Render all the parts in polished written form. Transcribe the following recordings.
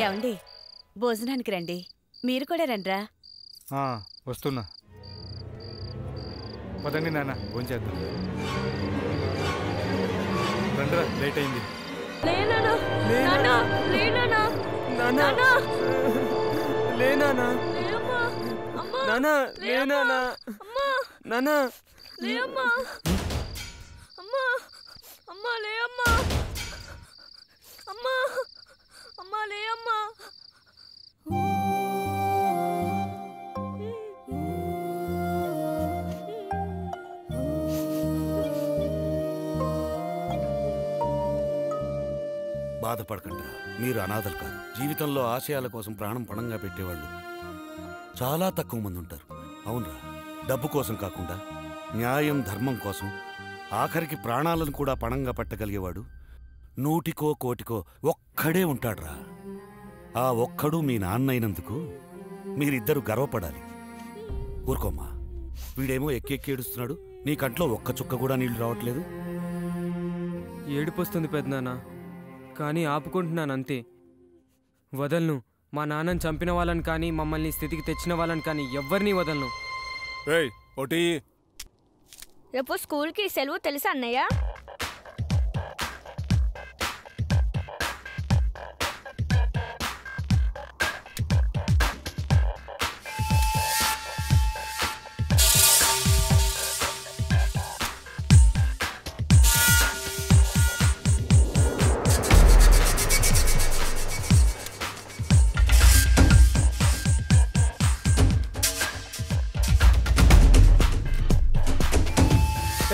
ఏమండి భోజనానికి రండి. మీరు కూడా రండ్రా. వస్తున్నా. పదండి నాన్న, భోంచేద్దాం. రండ్రా, లేట్ అయింది. బాధపడకండి, మీరు అనాథలు కాదు. జీవితంలో ఆశయాల కోసం ప్రాణం పణంగా పెట్టేవాళ్ళు చాలా తక్కువ మంది ఉంటారు. అవునరా, డబ్బు కోసం కాకుండా న్యాయం ధర్మం కోసం ఆఖరికి ప్రాణాలను కూడా పణంగా పెట్టగలిగేవాడు నూటికో కోటికో ఒక్కడే ఉంటాడ్రా. ఆ ఒక్కడు మీ నాన్న అయినందుకు మీరిద్దరూ గర్వపడాలి. ఊరుకోమ్మా, వీడేమో ఎక్కి ఏడుస్తున్నాడు, నీ కంట్లో ఒక్క చుక్క కూడా నీళ్లు రావట్లేదు. ఏడుపొస్తుంది పెద్దనాన్న, కానీ ఆపుకుంటున్నానంతే. వదలను. మా నాన్నని చంపిన వాళ్ళని కానీ మమ్మల్ని స్థితికి తెచ్చిన వాళ్ళని కానీ ఎవ్వరినీ వదలను. రేపు స్కూల్కి సెలవు తెలుసా అన్నయ్య?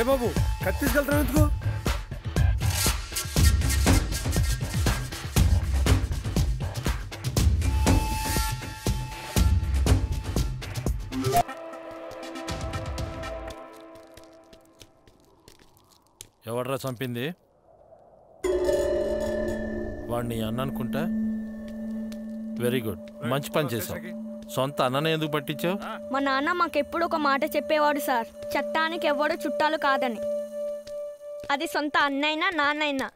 బాబు, కత్తిసుకెళ్తాను ఎందుకు? ఎవడ్రా చంపింది? వాడిని అన్న అనుకుంటా. వెరీ గుడ్, మంచి పని చేశావు. సొంత అన్ననే ఎందుకు పట్టించావు? మా నాన్న మాకెప్పుడు ఒక మాట చెప్పేవాడు సార్, చట్టానికి ఎవడు చుట్టాలు కాదని. అది సొంత అన్నైనా నాన్నైనా.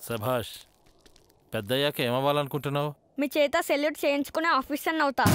సభాష్. పెద్దయ్యాక ఏమవ్వాలనుకుంటున్నావు? మీ చేత సెల్యూట్ చేయించుకునే ఆఫీసర్ అవుతా.